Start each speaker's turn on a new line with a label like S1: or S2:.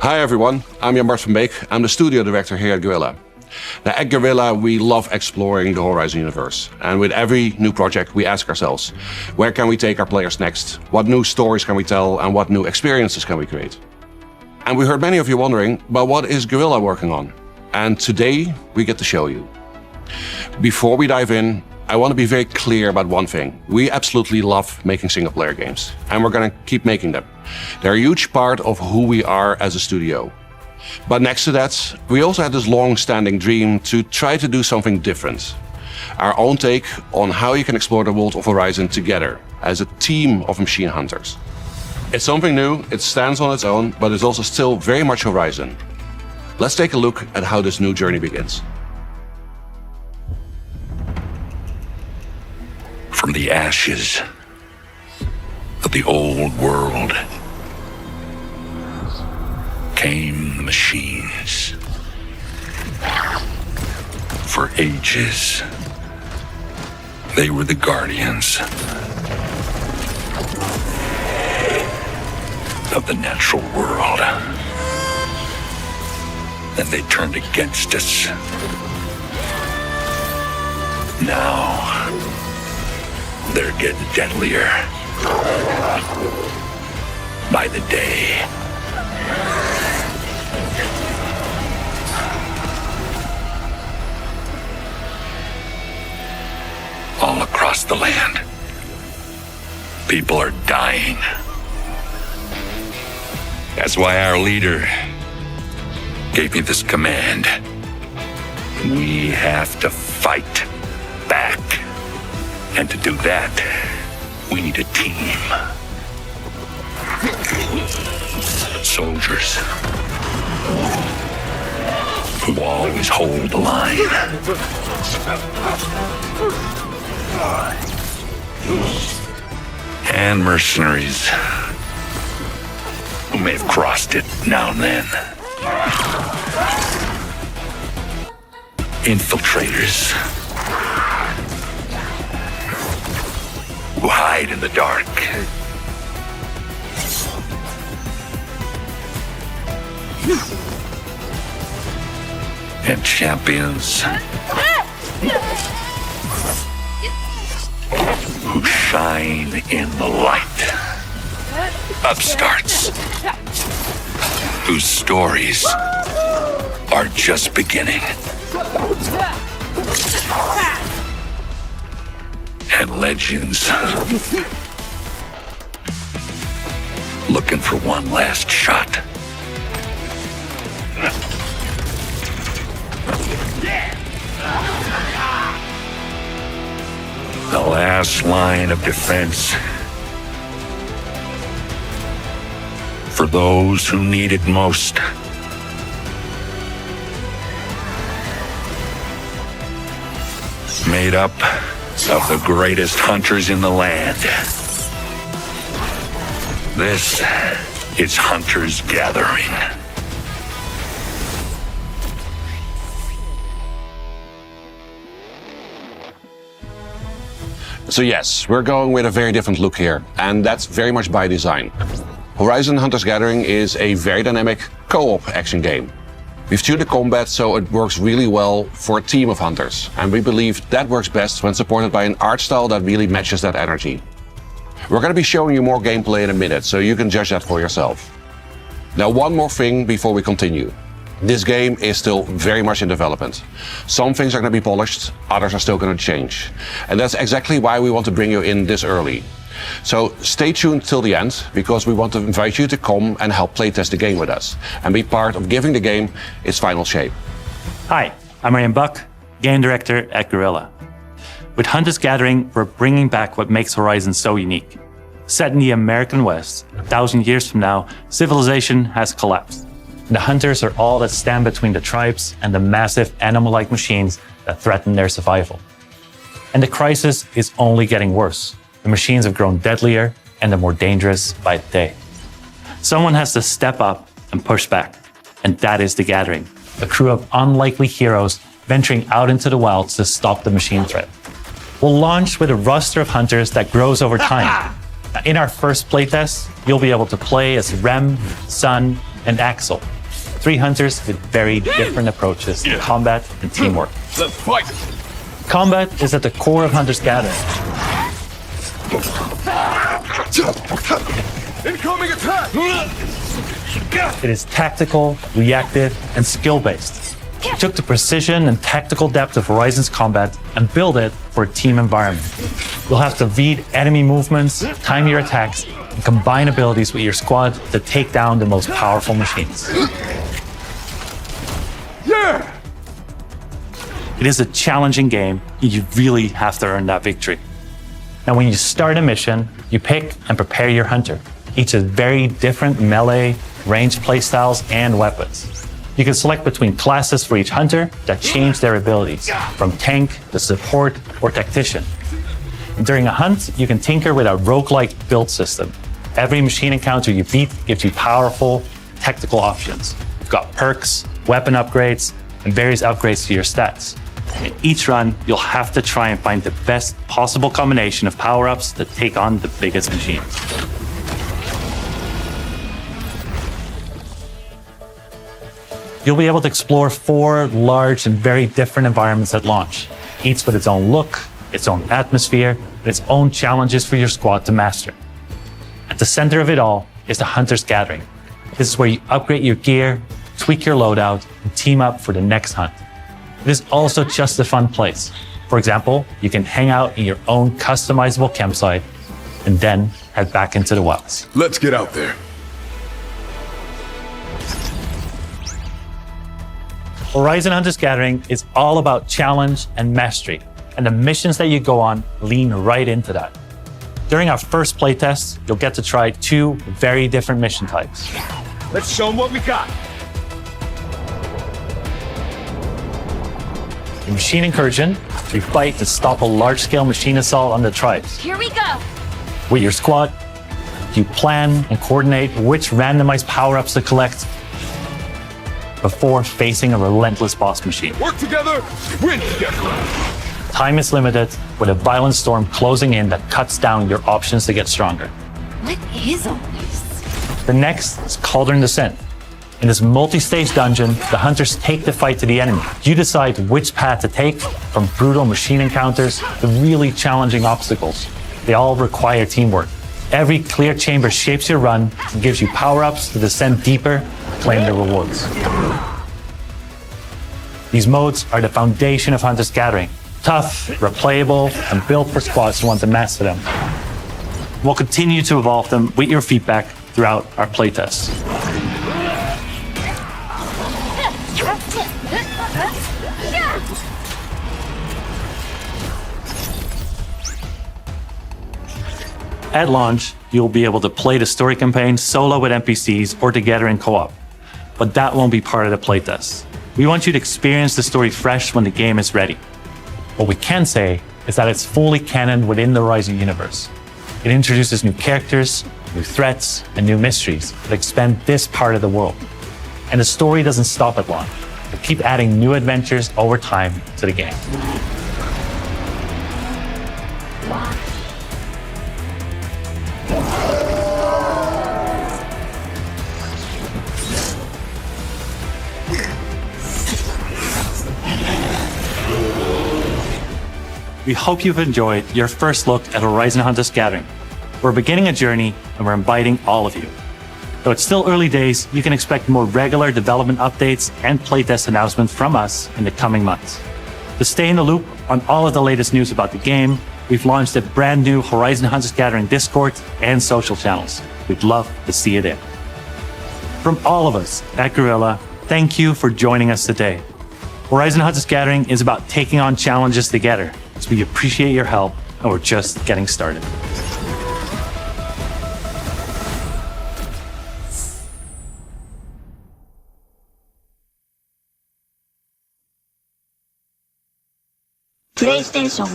S1: Hi everyone, I'm Jan-Bart van Beek. I'm the studio director here at Guerrilla. Now at Guerrilla, we love exploring the Horizon universe. And with every new project, we ask ourselves, where can we take our players next? What new stories can we tell and what new experiences can we create? And we heard many of you wondering, but what is Guerrilla working on? And today, we get to show you. Before we dive in, I want to be very clear about one thing. We absolutely love making single-player games, and we're going to keep making them. They're a huge part of who we are as a studio. But next to that, we also had this long-standing dream to try to do something different. Our own take on how you can explore the world of Horizon together as a team of machine hunters. It's something new, it stands on its own, but it's also still very much Horizon. Let's take a look at how this new journey begins.
S2: From the ashes of the old world came the machines. For ages, they were the guardians of the natural world. Then they turned against us. Now, they're getting deadlier by the day. All across the land, people are dying. That's why our leader gave me this command. We have to fight back. And to do that, we need a team. Soldiers who always hold the line. And mercenaries who may have crossed it now and then. Infiltrators who hide in the dark. And champions who shine in the light. Upstarts whose stories are just beginning. And legends looking for one last shot. The last line of defense for those who need it most. Made up of the greatest hunters in the land. This is Hunters Gathering.
S1: So yes, we're going with a very different look here, and that's very much by design. Horizon Hunters Gathering is a very dynamic co-op action game. We've tuned the combat so it works really well for a team of hunters, and we believe that works best when supported by an art style that really matches that energy. We're going to be showing you more gameplay in a minute, so you can judge that for yourself. Now, one more thing before we continue. This game is still very much in development. Some things are going to be polished, others are still going to change. And that's exactly why we want to bring you in this early. So stay tuned till the end, because we want to invite you to come and help playtest the game with us and be part of giving the game its final shape.
S3: Hi, I'm Ryan Buck, game director at Guerrilla. With Hunters Gathering, we're bringing back what makes Horizon so unique. Set in the American West, 1,000 years from now, civilization has collapsed. The hunters are all that stand between the tribes and the massive animal-like machines that threaten their survival. And the crisis is only getting worse. The machines have grown deadlier and they're more dangerous by the day. Someone has to step up and push back, and that is the Gathering, a crew of unlikely heroes venturing out into the wilds to stop the machine threat. We'll launch with a roster of hunters that grows over time. In our first playtest, you'll be able to play as Rem, Sun, and Axel, three hunters with very different approaches to combat and teamwork.
S2: Let's fight!
S3: Combat is at the core of Hunter's Gathering.
S2: Incoming attack!
S3: It is tactical, reactive, and skill-based. We took the precision and tactical depth of Horizon's combat and built it for a team environment. You'll have to read enemy movements, time your attacks, and combine abilities with your squad to take down the most powerful machines.
S2: Yeah!
S3: It is a challenging game, and you really have to earn that victory. Now, when you start a mission, you pick and prepare your hunter. Each has very different melee, ranged playstyles, and weapons. You can select between classes for each hunter that change their abilities, from tank to support or tactician. And during a hunt, you can tinker with a roguelike build system. Every machine encounter you beat gives you powerful tactical options. You've got perks, weapon upgrades, and various upgrades to your stats. In each run, you'll have to try and find the best possible combination of power-ups to take on the biggest machines. You'll be able to explore 4 large and very different environments at launch, each with its own look, its own atmosphere, and its own challenges for your squad to master. At the center of it all is the Hunter's Gathering. This is where you upgrade your gear, tweak your loadout, and team up for the next hunt. It is also just a fun place. For example, you can hang out in your own customizable campsite and then head back into the wilds.
S2: Let's get out there.
S3: Horizon Hunter's Gathering is all about challenge and mastery, and the missions that you go on lean right into that. During our first playtest, you'll get to try 2 very different mission types.
S2: Let's show them what we got.
S3: In Machine Incursion, you fight to stop a large-scale machine assault on the tribes.
S4: Here we go.
S3: With your squad, you plan and coordinate which randomized power-ups to collect before facing a relentless boss machine.
S2: Work together, win together.
S3: Time is limited, with a violent storm closing in that cuts down your options to get stronger.
S4: What is all this?
S3: The next is Cauldron Descent. In this multi-stage dungeon, the hunters take the fight to the enemy. You decide which path to take, from brutal machine encounters to really challenging obstacles. They all require teamwork. Every clear chamber shapes your run and gives you power-ups to descend deeper and claim the rewards. These modes are the foundation of Hunter's Gathering. Tough, replayable, and built for squads who want to master them. We'll continue to evolve them with your feedback throughout our playtests. At launch, you'll be able to play the story campaign solo with NPCs or together in co-op, but that won't be part of the playtest. We want you to experience the story fresh when the game is ready. What we can say is that it's fully canon within the Horizon universe. It introduces new characters, new threats, and new mysteries that expand this part of the world. And the story doesn't stop at launch. We keep adding new adventures over time to the game. We hope you've enjoyed your first look at Horizon Hunter's Gathering. We're beginning a journey and we're inviting all of you. Though it's still early days, you can expect more regular development updates and playtest announcements from us in the coming months. To stay in the loop on all of the latest news about the game, we've launched a brand new Horizon Hunter's Gathering Discord and social channels. We'd love to see you there. From all of us at Guerrilla, thank you for joining us today. Horizon Hunter's Gathering is about taking on challenges together, so we appreciate your help and we're just getting started.
S4: PlayStation